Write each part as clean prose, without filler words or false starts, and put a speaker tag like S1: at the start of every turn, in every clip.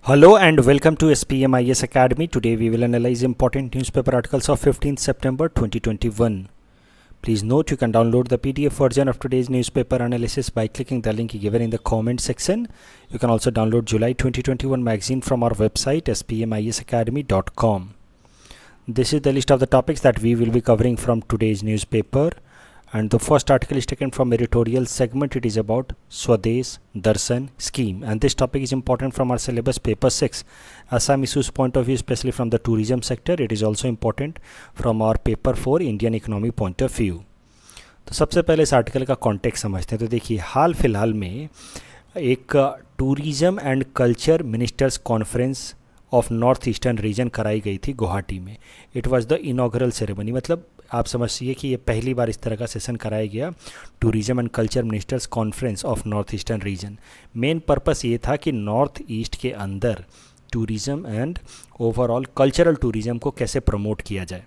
S1: Hello and welcome to SPMIS Academy. Today we will analyze important newspaper articles of 15th September 2021. Please note you can download the PDF version of today's newspaper analysis by clicking the link given in the comment section. You can also download July 2021 magazine from our website spmisacademy.com. This is the list of the topics that we will be covering from today's newspaper. And the first article is taken from editorial segment. It is about Swadesh Darshan scheme, and this topic is important from our syllabus paper 6 Assam issues point of view, especially from the tourism sector. It is also important from our paper 4 Indian economy point of view. तो सबसे पहले इस article का context समझते हैं. तो देखिए, हाल फिलहाल में एक tourism and culture ministers conference of north eastern reason कराई गई थी गुवाहाटी में. It was the inaugural ceremony, मतलब आप समझिए कि ये पहली बार इस तरह का सेशन कराया गया, tourism and culture ministers conference of north eastern reason. Main purpose ये था कि नॉर्थ ईस्ट के अंदर tourism and overall cultural tourism को कैसे प्रमोट किया जाए.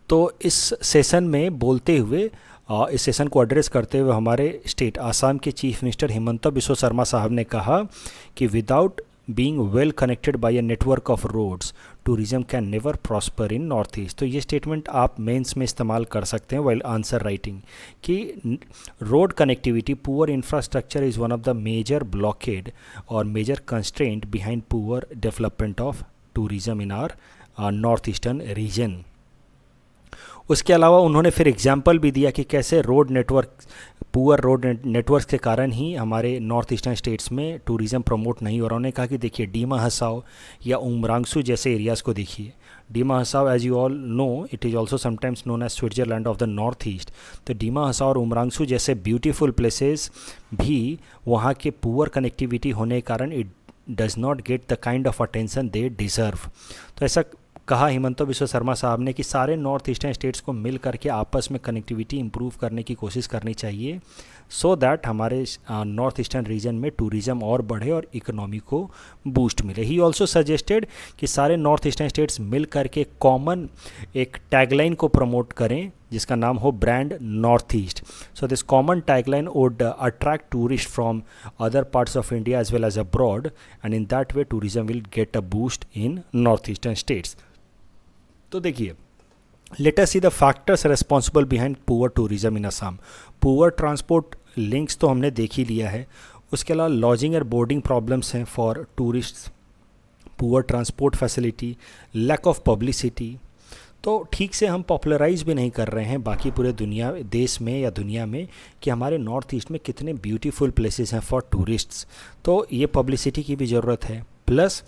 S1: तो इस सेशन में बोलते हुए, इस सेशन को एड्रेस करते हुए हमारे स्टेट आसाम के चीफ मिनिस्टर हिमंता बिस्वा शर्मा साहब ने कहा कि without being well connected by a network of roads, tourism can never prosper in north east. तो ये स्टेटमेंट आप मेंस में इस्तेमाल कर सकते हैं while आंसर राइटिंग कि road connectivity, poor infrastructure is one of the major blockade और major constraint behind poor development of tourism in our north eastern region. उसके अलावा उन्होंने फिर एग्जाम्पल भी दिया कि कैसे road network, poor road network के कारण ही हमारे नॉर्थ ईस्टर्न स्टेट्स में टूरिज़्म प्रमोट नहीं हो रहा. उन्होंने कहा कि देखिए, डीमा हसाओ या उमरांगसू जैसे एरियाज़ को देखिए. Dima Hasao, as you all know, it is also sometimes known as Switzerland of the north east. तो डीमा हसाओ और उमरांगसू जैसे ब्यूटीफुल प्लेसेस भी वहाँ के पुअर कनेक्टिविटी होने के कारण it does not get the kind of attention they deserve. तो ऐसा कहा हिमंता बिस्वा शर्मा साहब ने कि सारे नॉर्थ ईस्टर्न स्टेट्स को मिल करके आपस में कनेक्टिविटी इंप्रूव करने की कोशिश करनी चाहिए, सो दैट हमारे नॉर्थ ईस्टर्न रीजन में टूरिज़्म और बढ़े और इकोनॉमी को बूस्ट मिले. ही ऑल्सो सजेस्टेड कि सारे नॉर्थ ईस्टर्न स्टेट्स मिल करके कॉमन एक टैगलाइन को प्रमोट करें जिसका नाम हो brand North East. So this common tagline would attract tourist from other parts of India as well as abroad, and in that way tourism will get a boost in north eastern states. तो देखिए, let us see the factors responsible behind poor tourism in Assam. Poor transport links तो हमने देख ही लिया है. उसके अलावा lodging और बोर्डिंग प्रॉब्लम्स हैं for tourists, poor transport facility, lack of publicity. तो ठीक से हम पॉपुलराइज भी नहीं कर रहे हैं बाकी पूरे दुनिया, देश में या दुनिया में, कि हमारे नॉर्थ ईस्ट में कितने ब्यूटीफुल प्लेसेस हैं फॉर टूरिस्ट्स. तो ये पब्लिसिटी की भी ज़रूरत है. प्लस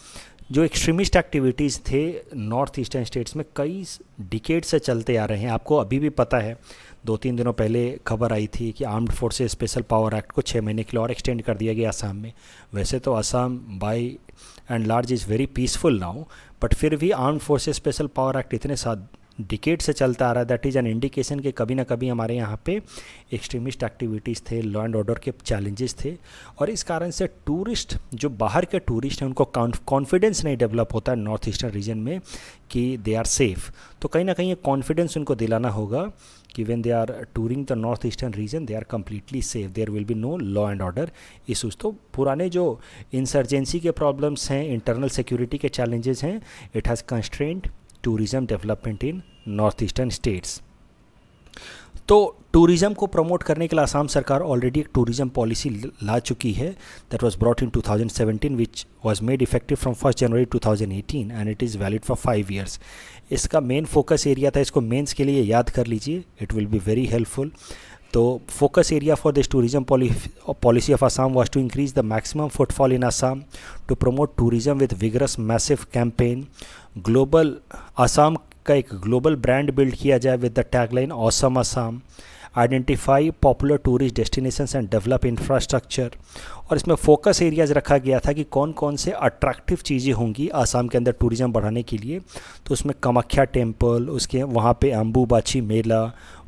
S1: जो एक्सट्रीमिस्ट एक्टिविटीज़ थे नॉर्थ ईस्टर्न स्टेट्स में कई डिकेड से चलते आ रहे हैं. आपको अभी भी पता है, 2-3 दिनों पहले खबर आई थी कि armed forces special power act को 6 महीने के लिए और एक्सटेंड कर दिया गया असम में. वैसे तो Assam by and large is very peaceful now, but फिर भी armed forces special power act इतने डिकेड से चलता आ रहा है. दैट इज़ एन इंडिकेशन कि कभी ना कभी हमारे यहाँ पे एक्सट्रीमिस्ट एक्टिविटीज़ थे, लॉ एंड ऑर्डर के चैलेंजेस थे, और इस कारण से टूरिस्ट, जो बाहर के टूरिस्ट हैं, उनको कॉन्फिडेंस नहीं डेवलप होता है नॉर्थ ईस्टर्न रीजन में कि दे आर सेफ़. तो कहीं ना कहीं ये कॉन्फिडेंस उनको दिलाना होगा कि when they are touring the north eastern region they are completely safe, there will be no law and order issues. तो पुराने जो इंसर्जेंसी के प्रॉब्लम्स हैं, इंटरनल सिक्योरिटी के चैलेंजेस हैं, it has constrained tourism development in north eastern states. तो tourism को promote करने के लिए असम सरकार ऑलरेडी एक टूरिज़्म पॉलिसी ला चुकी है. That was brought in 2017 which was made effective from 1 January 2018 and it is valid for 5 years. इसका मेन फोकस एरिया था, इसको मेंस के लिए याद कर लीजिए, it will be very helpful. तो focus area for this tourism policy of Assam was to increase the maximum footfall in Assam, to promote tourism with vigorous massive campaign. Global Assam का एक ग्लोबल ब्रांड बिल्ड किया जाए with the tagline awesome Assam. Identify popular tourist destinations and develop infrastructure. और इसमें focus areas रखा गया था कि कौन कौन से अट्रैक्टिव चीज़ें होंगी आसाम के अंदर टूरिज़्म बढ़ाने के लिए. तो उसमें कामाख्या टेम्पल, उसके वहाँ पे Ambubachi Mela,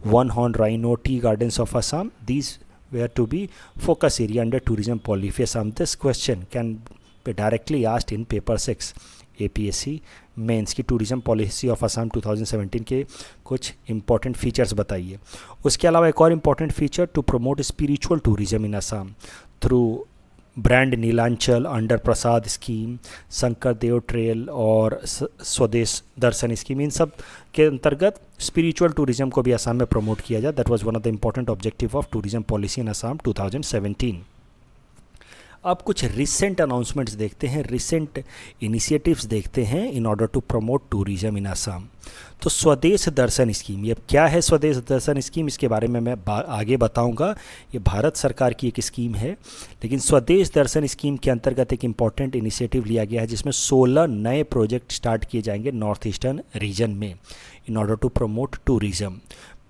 S1: one horn rhino, tea gardens of Assam, these were to be focus area under tourism policy Assam. This question can be directly asked in paper 6 APSC mains की टूरिज़्म पॉलिसी ऑफ असम 2017 के कुछ इंपॉर्टेंट फीचर्स बताइए. उसके अलावा एक और important feature, to promote spiritual tourism in Assam through brand Nilanchal under Prasad scheme, Shankar Dev trail और Swadesh Darshan scheme, इन सब के अंतर्गत स्पिरिचुअल टूरिज्म को भी असम में प्रमोट किया जाए। That was one of the important objective of tourism policy in Assam 2017। अब कुछ रिसेंट अनाउंसमेंट्स देखते हैं, रिसेंट इनिशिएटिव्स देखते हैं in order to promote tourism in Assam. तो स्वदेश दर्शन स्कीम, ये क्या है स्वदेश दर्शन स्कीम, इसके बारे में मैं आगे बताऊंगा। ये भारत सरकार की एक स्कीम है, लेकिन स्वदेश दर्शन स्कीम के अंतर्गत एक इम्पॉर्टेंट इनिशिएटिव लिया गया है जिसमें 16 नए प्रोजेक्ट स्टार्ट किए जाएंगे नॉर्थ ईस्टर्न रीजन में in order to promote tourism.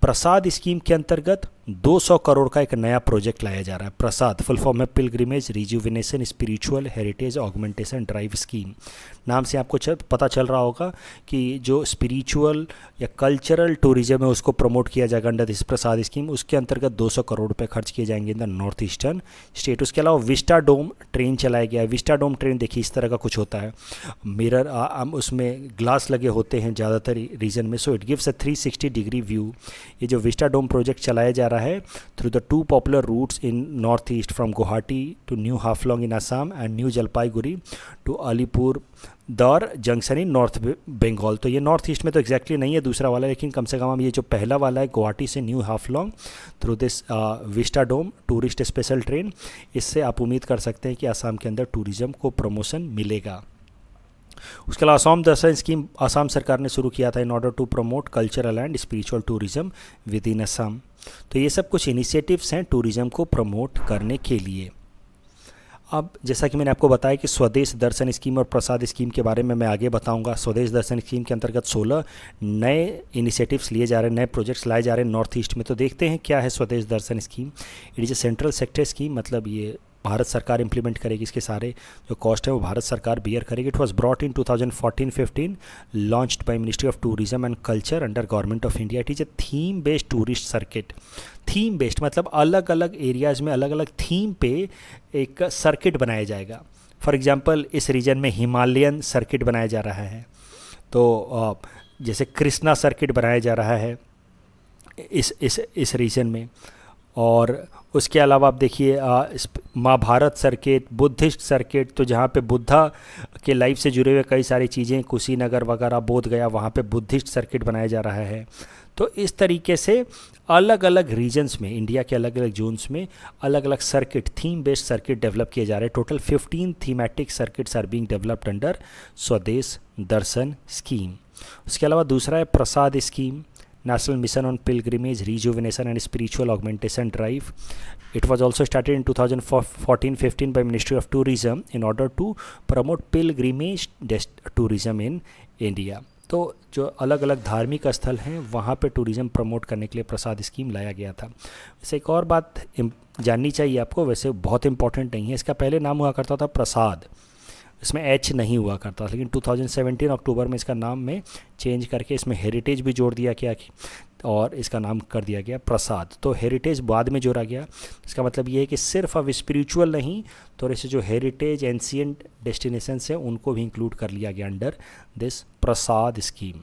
S1: Prasad scheme के अंतर्गत 200 करोड़ का एक नया प्रोजेक्ट लाया जा रहा है। प्रसाद फुल फॉर्म है pilgrimage rejuvenation spiritual heritage augmentation drive scheme. नाम से आपको पता चल रहा होगा कि जो स्पिरिचुअल या कल्चरल टूरिज्म है उसको प्रमोट किया जाएगा अंडर दिस प्रसाद स्कीम। उसके अंतर्गत 200 करोड़ रुपए खर्च किए जाएंगे in the north eastern state. उसके अलावा विस्टा डोम ट्रेन चलाया गया है। विस्टा डोम ट्रेन देखिए इस तरह का कुछ होता है, मिरर उसमें ग्लास लगे होते हैं ज़्यादातर रीजन में, so it gives a 360 degree view. ये जो विस्टा डोम प्रोजेक्ट चलाया जा रहा है through the 2 popular routes in north east from Guwahati to New Haflong in Assam and New Jalpaiguri to Alipurduar junction in north Bengal. तो ये नॉर्थ ईस्ट में तो एग्जैक्टली नहीं है दूसरा वाला, लेकिन कम से कम हम ये जो पहला वाला है गुवाहाटी से New Haflong through this vista dome tourist special train, इससे आप उम्मीद कर सकते हैं कि असम के अंदर टूरिज्म को प्रमोशन मिलेगा। उसके अलावा असम दर्शन स्कीम असम सरकार ने शुरू किया था in order to promote cultural and spiritual tourism within Assam. तो ये सब कुछ इनिशिएटिव्स हैं टूरिज्म को प्रमोट करने के लिए। अब जैसा कि मैंने आपको बताया कि स्वदेश दर्शन स्कीम और प्रसाद स्कीम के बारे में मैं आगे बताऊंगा। स्वदेश दर्शन स्कीम के अंतर्गत 16 नए इनिशिएटिव्स लिए जा रहे हैं, नए प्रोजेक्ट्स लाए जा रहे हैं नॉर्थ ईस्ट में। तो देखते हैं क्या है Swadesh Darshan scheme. It is a central sector scheme, मतलब ये भारत सरकार इंप्लीमेंट करेगी, इसके सारे जो कॉस्ट है वो भारत सरकार बियर करेगी। It was brought in 2014-15, launched by ministry of tourism and culture under government of India. It is A theme based tourist circuit. Theme based मतलब अलग अलग एरियाज़ में अलग अलग थीम पे एक सर्किट बनाया जाएगा। फॉर एग्जांपल इस रीजन में हिमालयन सर्किट बनाया जा रहा है, तो जैसे कृष्णा सर्किट बनाया जा रहा है इस रीजन में। और उसके अलावा आप देखिए महाभारत सर्किट, बुद्धिस्ट सर्किट, तो जहाँ पे बुद्धा के लाइफ से जुड़े हुए कई सारी चीज़ें, कुशीनगर वगैरह, बोध गया, वहाँ पे बुद्धिस्ट सर्किट बनाया जा रहा है। तो इस तरीके से अलग अलग रीजन्स में, इंडिया के अलग अलग जोन्स में अलग अलग circuit, theme based circuit develop किए जा रहे हैं। Total 15 thematic circuits are being developed under Swadesh Darshan scheme. उसके अलावा दूसरा है Prasad scheme, National Mission on Pilgrimage, Rejuvenation and Spiritual Augmentation Drive. It was also started in 2014-15 by Ministry of Tourism in order to promote pilgrimage tourism in India. तो जो अलग अलग धार्मिक स्थल हैं वहाँ पे टूरिज़्म प्रमोट करने के लिए प्रसाद स्कीम लाया गया था। वैसे एक और बात जाननी चाहिए आपको, वैसे बहुत इंपॉर्टेंट नहीं है, इसका पहले नाम हुआ करता था प्रसाद, इसमें एच नहीं हुआ करता, लेकिन 2017 अक्टूबर में इसका नाम में चेंज करके इसमें हेरिटेज भी जोड़ दिया गया और इसका नाम कर दिया गया प्रसाद। तो हेरिटेज बाद में जोड़ा गया, इसका मतलब ये है कि सिर्फ अब स्पिरिचुअल नहीं, तो ऐसे जो हेरिटेज एंशिएंट डेस्टिनेशंस हैं उनको भी इंक्लूड कर लिया गया under this Prasad scheme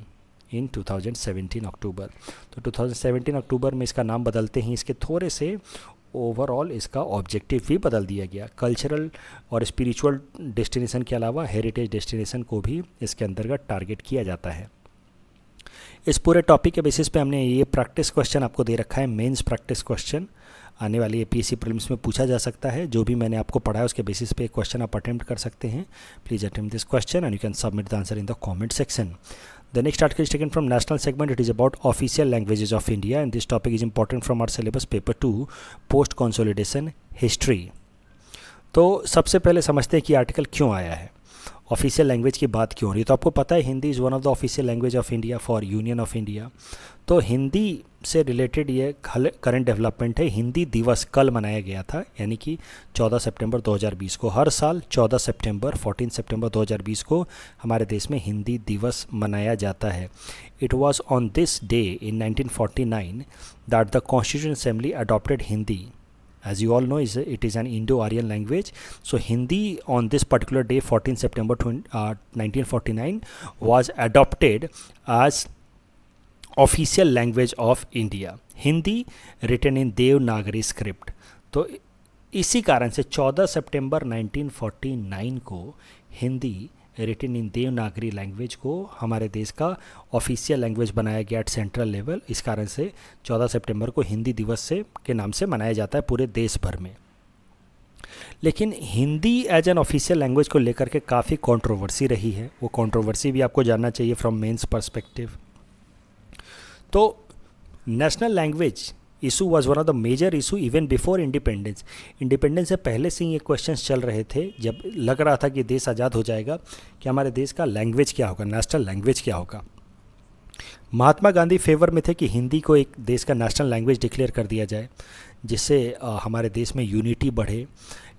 S1: in 2017 अक्टूबर। तो 2017 अक्टूबर में इसका नाम बदलते ही इसके थोड़े से ओवरऑल इसका ऑब्जेक्टिव भी बदल दिया गया। कल्चरल और स्पिरिचुअल डेस्टिनेशन के अलावा हेरिटेज डेस्टिनेशन को भी इसके अंतर्गत टारगेट किया जाता है। इस पूरे टॉपिक के बेसिस पे हमने ये प्रैक्टिस क्वेश्चन आपको दे रखा है, मेंस प्रैक्टिस क्वेश्चन आने वाली एपीएससी प्रीलिम्स में पूछा जा सकता है। जो भी मैंने आपको पढ़ाया उसके बेसिस पे एक क्वेश्चन आप अटेम्प्ट कर सकते हैं। Please attempt this question and you can submit the answer in the comment section. The next article is taken from National segment. It is about official languages of India, and this topic is important from our syllabus paper 2 post consolidation history. तो सबसे पहले समझते हैं कि article क्यों आया है, official language की बात क्यों हो रही है। तो आपको पता है Hindi is one of the official language of India for union of India. तो हिंदी से रिलेटेड ये करंट डेवलपमेंट है। हिंदी दिवस कल मनाया गया था, यानी कि 14 सितंबर 2020 को। हर साल 14 सितंबर 2020 को हमारे देश में हिंदी दिवस मनाया जाता है। It was on this day in 1949 that the constitution assembly adopted Hindi. As you all know, it is an Indo-Aryan language. So Hindi on this particular day, 14 September 1949, was adopted as official language of India. Hindi written in Devanagari script. तो इसी कारण से 14 सितंबर 1949 को Hindi written in Devanagari language को हमारे देश का ऑफिशियल लैंग्वेज बनाया गया एट सेंट्रल लेवल। इस कारण से 14 सितंबर को हिंदी दिवस से के नाम से मनाया जाता है पूरे देश भर में। लेकिन Hindi as an official language को लेकर के काफ़ी कंट्रोवर्सी रही है, वो कंट्रोवर्सी भी आपको जानना चाहिए फ्रॉम मेंस पर्सपेक्टिव। तो national language issue was one of the major issue even before independence. Independence से पहले से ये क्वेश्चंस चल रहे थे, जब लग रहा था कि देश आज़ाद हो जाएगा, कि हमारे देश का लैंग्वेज क्या होगा, नेशनल लैंग्वेज क्या होगा। महात्मा गांधी फेवर में थे कि हिंदी को एक देश का नेशनल लैंग्वेज डिक्लेयर कर दिया जाए, जिससे हमारे देश में यूनिटी बढ़े।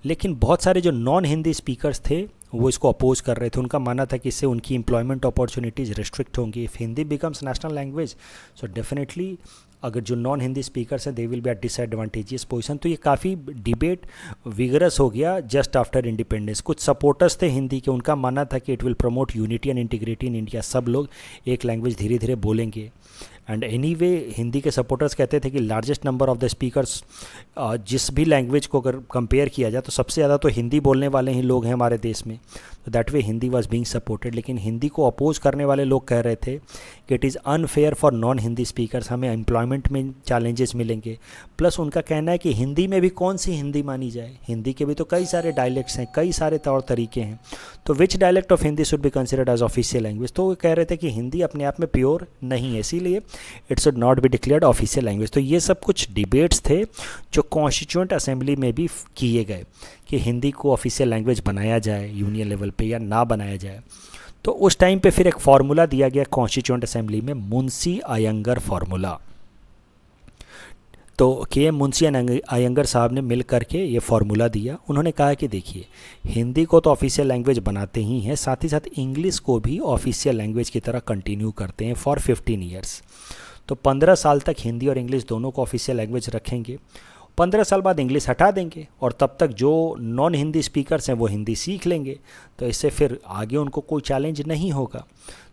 S1: लेकिन बहुत सारे जो नॉन हिंदी स्पीकर्स थे वो इसको अपोज कर रहे थे। उनका मानना था कि इससे उनकी एम्प्लॉयमेंट अपॉर्चुनिटीज़ रिस्ट्रिक्ट होंगी if Hindi becomes national language. So definitely अगर जो नॉन हिंदी स्पीकर्स हैं they will be at disadvantageous position. तो ये काफ़ी डिबेट विगरस हो गया जस्ट आफ्टर इंडिपेंडेंस। कुछ सपोर्टर्स थे हिंदी के, उनका मानना था कि it will promote unity and integrity in India, सब लोग एक लैंग्वेज धीरे धीरे बोलेंगे। एंड एनीवे हिंदी के सपोर्टर्स कहते थे कि largest number of the speakers, जिस भी लैंग्वेज को अगर कंपेयर किया जाए तो सबसे ज़्यादा तो हिंदी बोलने वाले ही लोग हैं हमारे देश में, तो that way Hindi was being supported. लेकिन हिंदी को अपोज करने वाले लोग कह रहे थे कि it is unfair for non Hindi speakers, हमें एम्प्लॉयमेंट में चैलेंजेस मिलेंगे। प्लस उनका कहना है कि हिंदी में भी कौन सी हिंदी मानी जाए, हिंदी के भी तो कई सारे डायलेक्ट्स हैं, कई सारे तौर तरीके हैं, तो which dialect of Hindi should be considered as official language. तो वो कह रहे थे कि हिंदी अपने आप में प्योर नहीं है, इसीलिए it should not be declared official language. तो ये सब कुछ डिबेट्स थे जो कॉन्स्टिट्यूएंट असेंबली में भी किए गए कि हिंदी को ऑफिशियल लैंग्वेज बनाया जाए यूनियन लेवल पे या ना बनाया जाए। तो उस टाइम पे फिर एक फार्मूला दिया गया कॉन्स्टिट्यूएंट असेंबली में, मुंशी अयंगर फार्मूला। तो के एम मुंशी अयंगर साहब ने मिल करके ये फार्मूला दिया। उन्होंने कहा कि देखिए हिंदी को तो ऑफिशियल लैंग्वेज बनाते ही हैं, साथ ही साथ इंग्लिश को भी ऑफिशियल लैंग्वेज की तरह कंटिन्यू करते हैं फॉर 15 ईयर्स। तो 15 साल तक हिंदी और इंग्लिश दोनों को ऑफिशियल लैंग्वेज रखेंगे, 15 साल बाद इंग्लिश हटा देंगे और तब तक जो नॉन हिंदी स्पीकर्स हैं वो हिंदी सीख लेंगे, तो इससे फिर आगे उनको कोई चैलेंज नहीं होगा।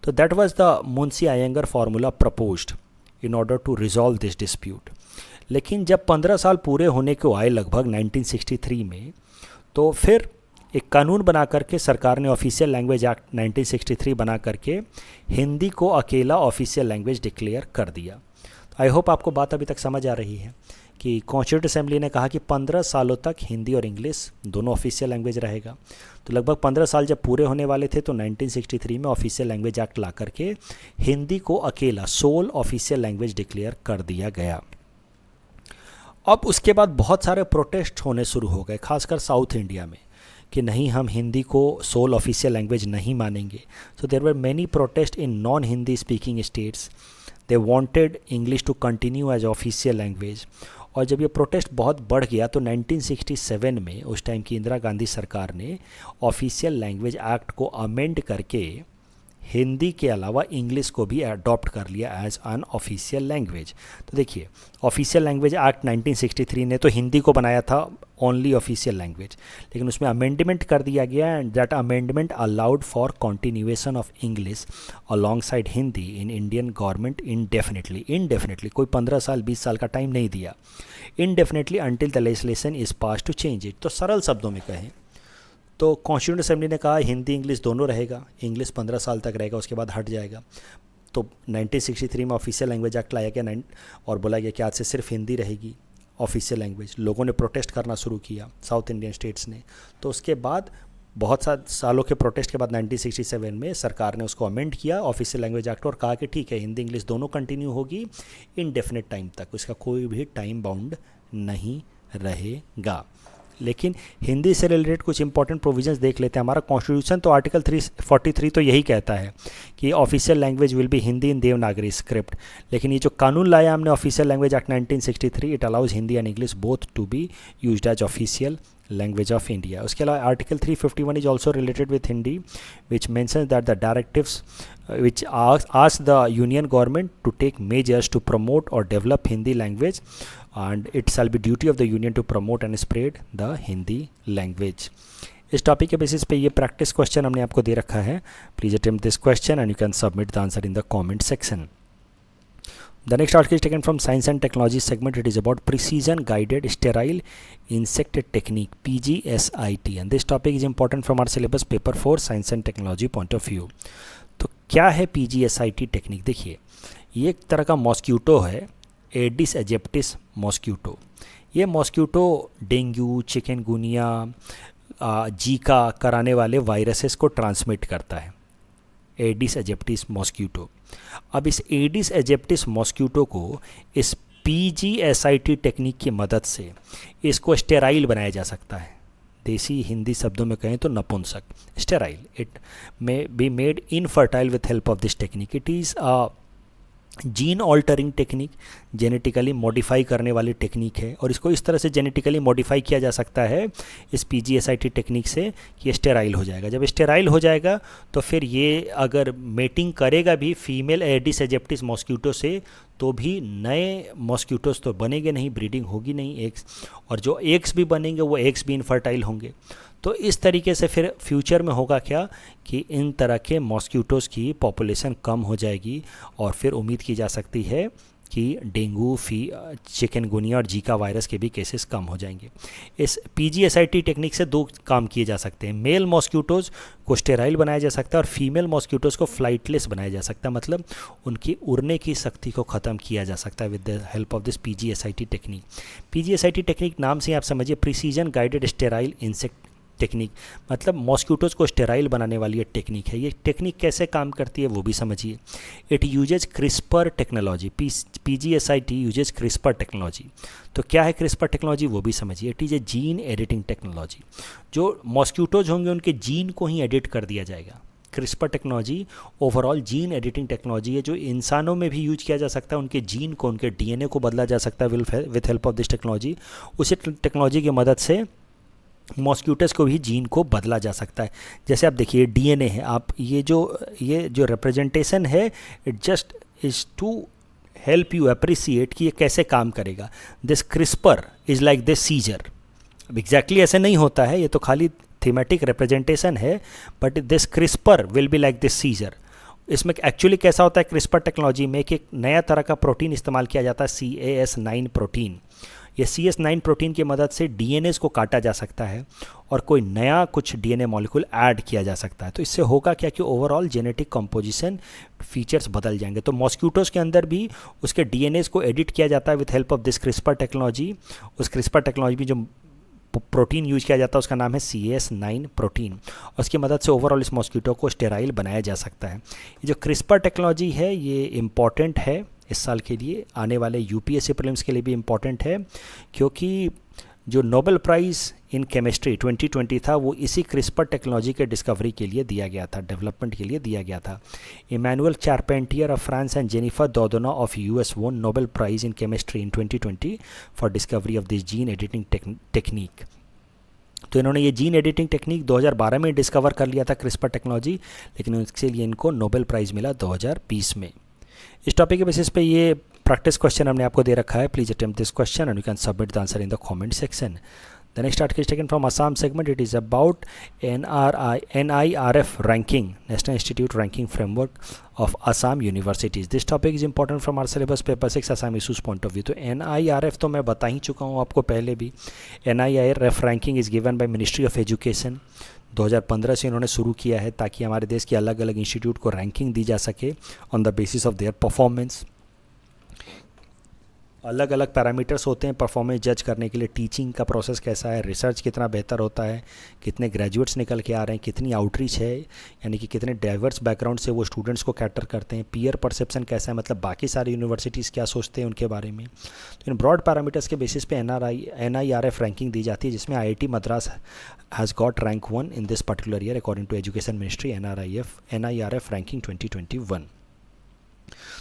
S1: तो that was the Munshi Ayyangar formula proposed in order to resolve this dispute. लेकिन जब 15 साल पूरे होने को आए लगभग 1963 में, तो फिर एक कानून बना करके सरकार ने ऑफिशियल लैंग्वेज एक्ट 1963 बना करके हिंदी को अकेला ऑफिशियल लैंग्वेज डिक्लेयर कर दिया। आई होप आपको बात अभी तक समझ आ रही है कि कॉन्स्टिट्यूएंट असेंबली ने कहा कि 15 सालों तक हिंदी और इंग्लिश दोनों ऑफिशियल लैंग्वेज रहेगा। तो लगभग 15 साल जब पूरे होने वाले थे तो 1963 में ऑफिशियल लैंग्वेज एक्ट ला करके हिंदी को अकेला सोल ऑफिशियल लैंग्वेज डिक्लेयर कर दिया गया। अब उसके बाद बहुत सारे प्रोटेस्ट होने शुरू हो गए, खासकर साउथ इंडिया में, कि नहीं हम हिंदी को सोल ऑफिशियल लैंग्वेज नहीं मानेंगे। So there were many protest in non Hindi speaking states, they wanted English to continue as official language. और जब ये प्रोटेस्ट बहुत बढ़ गया तो 1967 में उस टाइम की इंदिरा गांधी सरकार ने ऑफिशियल लैंग्वेज एक्ट को अमेंड करके हिंदी के अलावा इंग्लिश को भी अडॉप्ट कर लिया एज एन ऑफिशियल लैंग्वेज। तो देखिए ऑफिशियल लैंग्वेज एक्ट 1963 ने तो हिंदी को बनाया था ओनली ऑफिशियल लैंग्वेज, लेकिन उसमें अमेंडमेंट कर दिया गया and that amendment allowed for continuation of English alongside Hindi in Indian government indefinitely कोई 15 साल 20 साल का टाइम नहीं दिया, indefinitely until the legislation is pass to change it. तो सरल शब्दों में कहें तो कॉन्स्टिट्यूएंट असेंबली ने कहा हिंदी इंग्लिश दोनों रहेगा, इंग्लिश 15 साल तक रहेगा, उसके बाद हट जाएगा। तो 1963 में ऑफिशियल लैंग्वेज एक्ट लाया गया और बोला गया कि आज से सिर्फ हिंदी रहेगी ऑफिशियल लैंग्वेज। लोगों ने प्रोटेस्ट करना शुरू किया, साउथ इंडियन स्टेट्स ने। तो उसके बाद बहुत सालों के प्रोटेस्ट के बाद 1967 में सरकार ने उसको अमेंड किया ऑफिशियल लैंग्वेज एक्ट और कहा कि ठीक है हिंदी इंग्लिश दोनों कंटिन्यू होगी इनडेफिनेट टाइम तक, उसका कोई भी टाइम बाउंड नहीं रहेगा। लेकिन हिंदी से रिलेटेड कुछ इंपॉर्टेंट प्रोविजंस देख लेते हैं। हमारा कॉन्स्टिट्यूशन तो आर्टिकल 343 तो यही कहता है कि official language will be Hindi in Devanagari script, लेकिन ये जो कानून लाया हमने official language act 1963, it allows Hindi and English both to be used as official language of India. उसके अलावा article 351 is also related with Hindi which mentions that the directives which ask the union government to take measures to promote or develop Hindi language, and it shall be duty of the union to promote and spread the Hindi language. इस topic के basis पे ये practice question हमने आपको दे रखा है। Please attempt this question and you can submit the answer in the comment section. The next article is taken from Science and Technology segment. It is about Precision Guided Sterile Insect Technique, PGSIT, and this topic is important from our syllabus paper 4 Science and Technology point of view. तो क्या है PGSIT technique? देखिए, ये एक तरह का mosquito है, Aedes एजिप्टिस mosquito. ये मॉस्क्यूटो डेंगू, चिकनगुनिया, जीका कराने वाले वायरसेस को ट्रांसमिट करता है, एडिस एजिप्टिस मॉस्क्यूटो। अब इस एडिस एजिप्टिस मॉस्क्यूटो को इस PGSIT टेक्निक की मदद से इसको स्टेराइल बनाया जा सकता है। देसी हिंदी शब्दों में कहें तो नपुंसक, sterile. It may be made infertile with help of this technique. It is a gene altering technique, genetically modify करने वाली टेक्निक है, और इसको इस तरह से जेनेटिकली मॉडिफाई किया जा सकता है इस PGSIT टेक्निक से कि ये स्टेराइल हो जाएगा। जब स्टेराइल हो जाएगा तो फिर ये अगर मेटिंग करेगा भी फीमेल एडिस एजिप्टिस मॉस्क्यूटो से, तो भी नए मॉस्क्यूटोस तो बनेंगे नहीं, ब्रीडिंग होगी नहीं एग्स, और जो एग्स भी बनेंगे वो एग्स भी इनफर्टाइल होंगे। तो इस तरीके से फिर फ्यूचर में होगा क्या कि इन तरह के मॉस्क्यूटोज़ की पॉपुलेशन कम हो जाएगी, और फिर उम्मीद की जा सकती है कि डेंगू, चिकनगुनिया और जीका वायरस के भी केसेस कम हो जाएंगे। इस PGSIT टेक्निक से दो काम किए जा सकते हैं। मेल मॉस्क्यूटोज़ को स्टेराइल बनाया जा सकता है और फीमेल मॉस्क्यूटोज़ को फ्लाइटलेस बनाया जा सकता है, मतलब उनकी उड़ने की शक्ति को ख़त्म किया जा सकता है with the help of this PGSIT technique. PGSIT technique नाम से आप समझिए, precision guided sterile insect technique, मतलब मॉस्क्यूटोज़ को स्टेराइल बनाने वाली ये टेक्निक है। ये टेक्निक कैसे काम करती है वो भी समझिए। It uses CRISPR technology, PGSIT uses CRISPR technology. तो क्या है क्रिस्पर टेक्नोलॉजी वो भी समझिए। It is a gene editing technology. जो मॉस्क्यूटोज होंगे उनके जीन को ही एडिट कर दिया जाएगा। CRISPR technology overall gene editing technology है, जो इंसानों में भी यूज किया जा सकता है। उनके जीन को, उनके DNA को बदला जा सकता है with help of this technology. उसी टेक्नोलॉजी की मदद से मॉस्क्यूटस को भी जीन को बदला जा सकता है। जैसे आप देखिए DNA है, आप ये जो रिप्रेजेंटेशन है, it just is to help you appreciate कि ये कैसे काम करेगा। This CRISPR is like this scissor. अब एग्जैक्टली ऐसे नहीं होता है, ये तो खाली थीमेटिक रिप्रेजेंटेशन है, but this CRISPR will be like this scissor. इसमें एक्चुअली कैसा होता है क्रिस्पर टेक्नोलॉजी में कि एक नया तरह का प्रोटीन इस्तेमाल किया जाता है, CAS9 प्रोटीन। ये CS9 प्रोटीन की मदद से DNAs को काटा जा सकता है और कोई नया कुछ DNA मॉलिक्यूल ऐड किया जा सकता है। तो इससे होगा क्या कि ओवरऑल जेनेटिक कंपोजिशन फीचर्स बदल जाएंगे। तो मॉस्क्यूटोज़ के अंदर भी उसके DNAs को एडिट किया जाता है with help of this CRISPR technology. उस क्रिस्पर टेक्नोलॉजी में जो प्रोटीन यूज किया जाता है उसका नाम है CAS9 प्रोटीन, और उसकी मदद से ओवरऑल इस मॉस्क्यूटो को स्टेराइल बनाया जा सकता है। ये जो क्रिस्पर टेक्नोलॉजी है ये इम्पॉर्टेंट है इस साल के लिए, आने वाले UPSC प्रीलिम्स के लिए भी इम्पॉर्टेंट है, क्योंकि जो नोबेल प्राइज़ इन केमिस्ट्री 2020 था वो इसी क्रिस्पर टेक्नोलॉजी के डिस्कवरी के लिए दिया गया था, डेवलपमेंट के लिए दिया गया था। Emmanuelle Charpentier of France and Jennifer Doudna of US won Nobel prize in chemistry in 2020 for discovery of this gene editing technique. तो इन्होंने ये जीन एडिटिंग टेक्निक 2012 में डिस्कवर कर लिया था क्रिस्पर टेक्नोलॉजी, लेकिन उसके लिए इनको नोबेल प्राइज़ मिला 2020 में। इस टॉपिक के बेसिस पे ये प्रैक्टिस क्वेश्चन हमने आपको दे रखा है। Please attempt this question and you can submit the answer in the comment section. The next article is taken from Assam segment. It is about NIRF ranking, National Institute Ranking Framework of Assam Universities. This topic is important from our syllabus paper 6 Assam issues point of view. तो NIRF तो मैं बता ही चुका हूँ आपको पहले भी। NIRF ranking is given by Ministry of Education. 2015 से इन्होंने शुरू किया है ताकि हमारे देश के अलग अलग इंस्टीट्यूट को रैंकिंग दी जा सके on the basis of their performance. अलग अलग पैरामीटर्स होते हैं परफॉर्मेंस जज करने के लिए। टीचिंग का प्रोसेस कैसा है, रिसर्च कितना बेहतर होता है, कितने ग्रेजुएट्स निकल के आ रहे हैं, कितनी आउटरीच है, यानी कि कितने डाइवर्स बैकग्राउंड से वो स्टूडेंट्स को कैटर करते हैं, पीयर परसेप्शन कैसा है, मतलब बाकी सारी यूनिवर्सिटीज़ क्या सोचते हैं उनके बारे में। तो इन ब्रॉड पैरामीटर्स के बेसिस पे NIRF रैंकिंग दी जाती है, जिसमें IIT Madras has got rank 1 in this particular year according to education ministry. NIRF ranking 2021।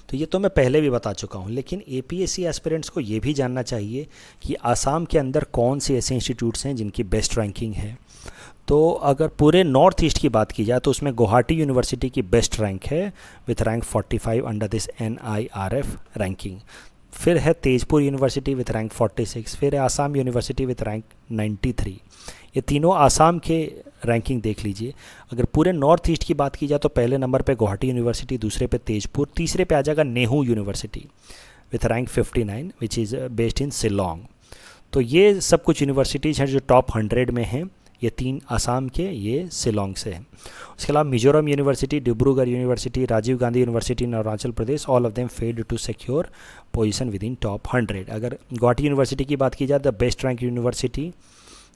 S1: तो ये तो मैं पहले भी बता चुका हूँ, लेकिन APSC एस्पिरेंट्स को ये भी जानना चाहिए कि आसाम के अंदर कौन से ऐसे इंस्टीट्यूट्स हैं जिनकी बेस्ट रैंकिंग है। तो अगर पूरे नॉर्थ ईस्ट की बात की जाए तो उसमें गुवाहाटी यूनिवर्सिटी की बेस्ट रैंक है with rank 45 under this NIRF ranking. फिर है तेजपुर यूनिवर्सिटी विथ रैंक 46, फिर है आसाम यूनिवर्सिटी विथ रैंक 93। ये तीनों आसाम के रैंकिंग देख लीजिए। अगर पूरे नॉर्थ ईस्ट की बात की जाए तो पहले नंबर पे गुवाहाटी यूनिवर्सिटी, दूसरे पे तेजपुर, तीसरे पे आ जाएगा Nehru university with rank 59 which is based in Shillong. तो ये सब कुछ यूनिवर्सिटीज़ हैं जो टॉप 100 में हैं, ये 3 आसाम के, ये शिलोंग से हैं. उसके अलावा Mizoram university, Dibrugarh university, Rajiv Gandhi university in Arunachal Pradesh, all of them failed to secure position within top 100. अगर गुवाहाटी यूनिवर्सिटी की बात की जाए, द बेस्ट रैंक यूनिवर्सिटी,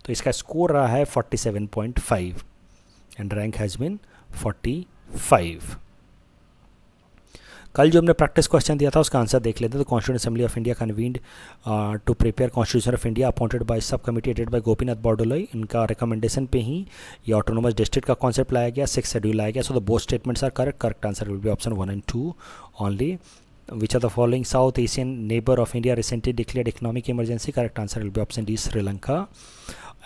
S1: तो इसका स्कोर रहा है 47.5 एंड रैंक हैज़ बिन 45. कल जो हमने प्रैक्टिस क्वेश्चन दिया था उसका आंसर देख लेते हैं. तो constituent assembly of India convened to prepare constitution of India appointed by sub committee headed by Gopinath Bordoloi. इनका रिकमेंडेशन पे ही ये ऑटोनोमस डिस्ट्रिक्ट का कॉन्सेप्ट लाया गया, 6 शेड्यूल लाया गया. So the both statements are correct. Correct answer will be option 1 and 2 only. Which of the following South Asian neighbor of India recently declared economic emergency? Correct answer will be option D, Sri Lanka.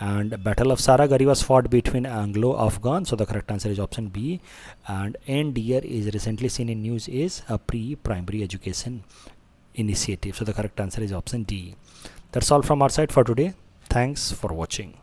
S1: And Battle of Saragari was fought between Anglo-Afghan, so the correct answer is option B. And NDR is recently seen in news is a pre-primary education initiative, so the correct answer is option D. That's all from our side for today. Thanks for watching.